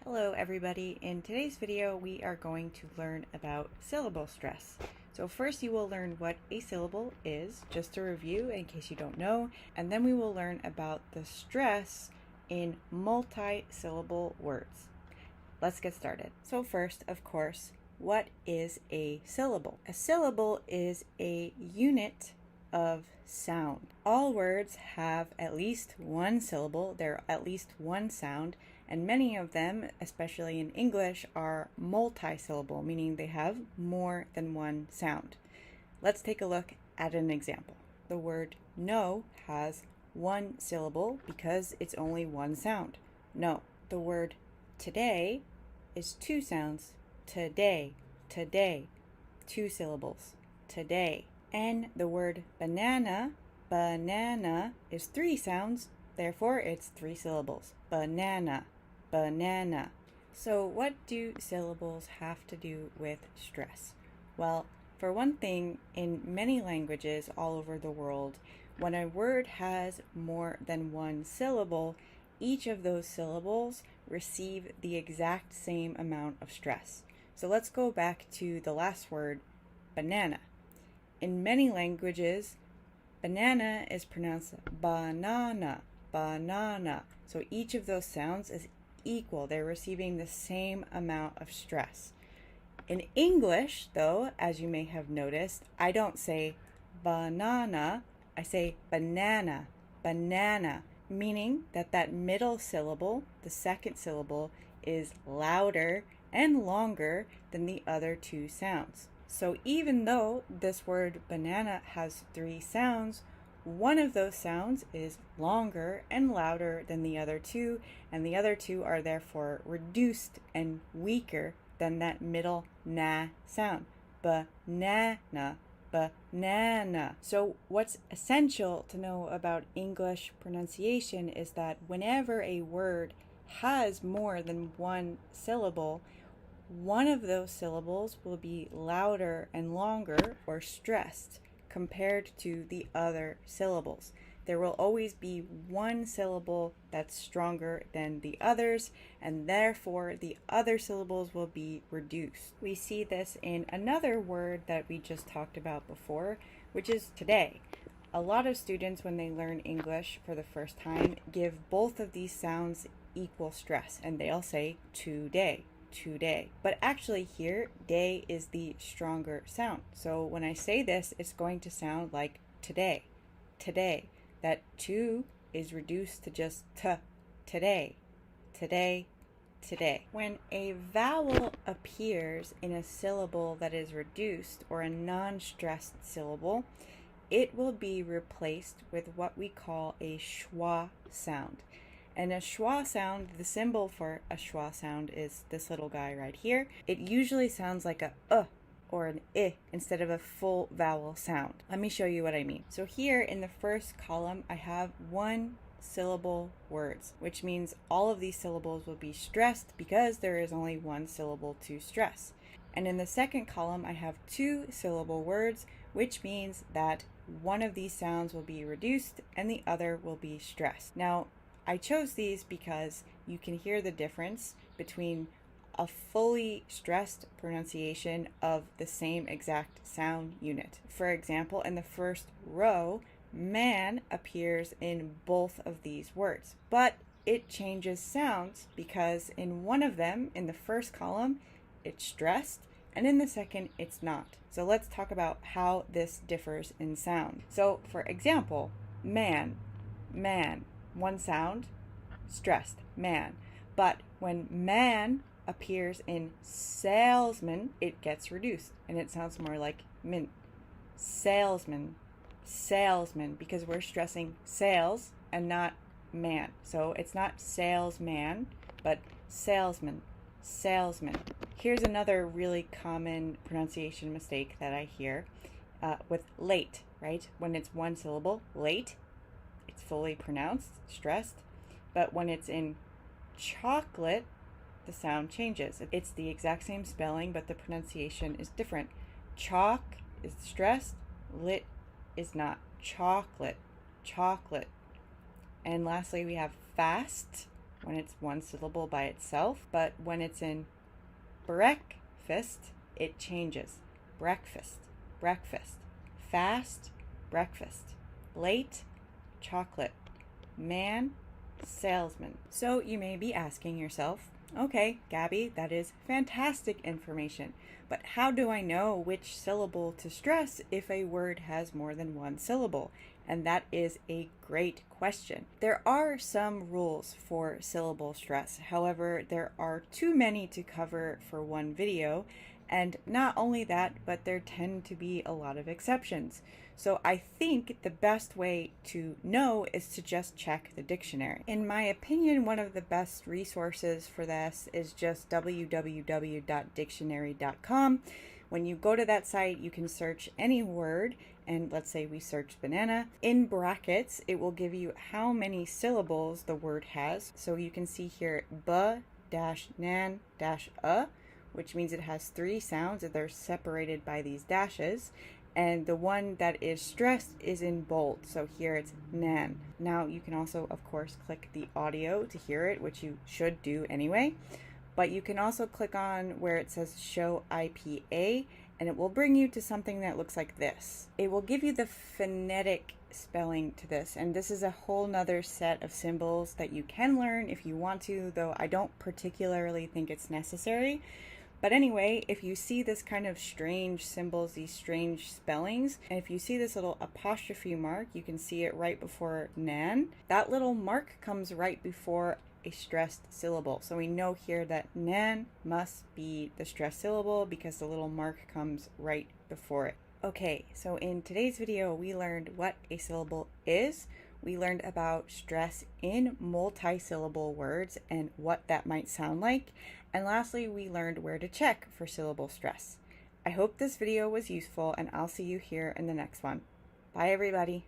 Hello everybody, in today's video we are going to learn about syllable stress. So first you will learn what a syllable is, just to review in case you don't know, and then we will learn about the stress in multi-syllable words. Let's get started. So first, of course, what is a syllable? A syllable is a unit of sound. All words have at least one syllable, they're at least one sound, and many of them, especially in English, are multi-syllable, meaning they have more than one sound. Let's take a look at an example. The word no has one syllable because it's only one sound. No. The word today is two sounds. Today, today, two syllables. Today. And the word banana, banana, is three sounds, therefore it's three syllables. Banana, banana. So what do syllables have to do with stress? Well, for one thing, in many languages all over the world, when a word has more than one syllable, each of those syllables receive the exact same amount of stress. So let's go back to the last word, banana. In many languages, banana is pronounced banana, banana. So each of those sounds is equal. They're receiving the same amount of stress. In English, though, as you may have noticed, I don't say banana, I say banana, banana, meaning that that middle syllable, the second syllable, is louder and longer than the other two sounds. So even though this word banana has three sounds, one of those sounds is longer and louder than the other two, and the other two are therefore reduced and weaker than that middle na sound. Banana, banana. So what's essential to know about English pronunciation is that whenever a word has more than one syllable, one of those syllables will be louder and longer or stressed compared to the other syllables. There will always be one syllable that's stronger than the others, and therefore the other syllables will be reduced. We see this in another word that we just talked about before, which is today. A lot of students, when they learn English for the first time, give both of these sounds equal stress, and they'll say today. Today. But actually here, day is the stronger sound. So when I say this, it's going to sound like today, today. That to is reduced to just t, today, today, today. When a vowel appears in a syllable that is reduced or a non-stressed syllable, it will be replaced with what we call a schwa sound. And a schwa sound, the symbol for a schwa sound is this little guy right here. It usually sounds like a or an I instead of a full vowel sound. Let me show you what I mean. So here in the first column, I have one syllable words, which means all of these syllables will be stressed because there is only one syllable to stress. And in the second column, I have two syllable words, which means that one of these sounds will be reduced and the other will be stressed. Now, I chose these because you can hear the difference between a fully stressed pronunciation of the same exact sound unit. For example, in the first row, man appears in both of these words, but it changes sounds because in one of them, in the first column, it's stressed, and in the second, it's not. So let's talk about how this differs in sound. So for example, man, man. One sound, stressed, man. But when man appears in salesman, it gets reduced and it sounds more like mint. Salesman, salesman, because we're stressing sales and not man. So it's not salesman, but salesman, salesman. Here's another really common pronunciation mistake that I hear with late, right? When it's one syllable, late, it's fully pronounced, stressed, but when it's in chocolate, the sound changes. It's the exact same spelling, but the pronunciation is different. Chalk is stressed, lit is not. Chocolate, chocolate. And lastly, we have fast when it's one syllable by itself, but when it's in breakfast, it changes. Breakfast, breakfast. Fast, breakfast. Late, chocolate. Man, salesman. So you may be asking yourself, okay, Gabby, that is fantastic information, but how do I know which syllable to stress if a word has more than one syllable? And that is a great question. There are some rules for syllable stress. However, there are too many to cover for one video. And not only that, but there tend to be a lot of exceptions. So I think the best way to know is to just check the dictionary. In my opinion, one of the best resources for this is just www.dictionary.com. When you go to that site, you can search any word, and let's say we search banana. In brackets, it will give you how many syllables the word has. So you can see here b-nan-a, which means it has 3 sounds that they're separated by these dashes. And the one that is stressed is in bold. So here it's nan. Now you can also, of course, click the audio to hear it, which you should do anyway. But you can also click on where it says show IPA, and it will bring you to something that looks like this. It will give you the phonetic spelling to this, and this is a whole nother set of symbols that you can learn if you want to, though I don't particularly think it's necessary. But anyway, if you see this kind of strange symbols, these strange spellings, and if you see this little apostrophe mark, you can see it right before nan. That little mark comes right before a stressed syllable. So we know here that nan must be the stressed syllable because the little mark comes right before it. Okay, so in today's video, we learned what a syllable is. We learned about stress in multi-syllable words and what that might sound like. And lastly, we learned where to check for syllable stress. I hope this video was useful, and I'll see you here in the next one. Bye, everybody.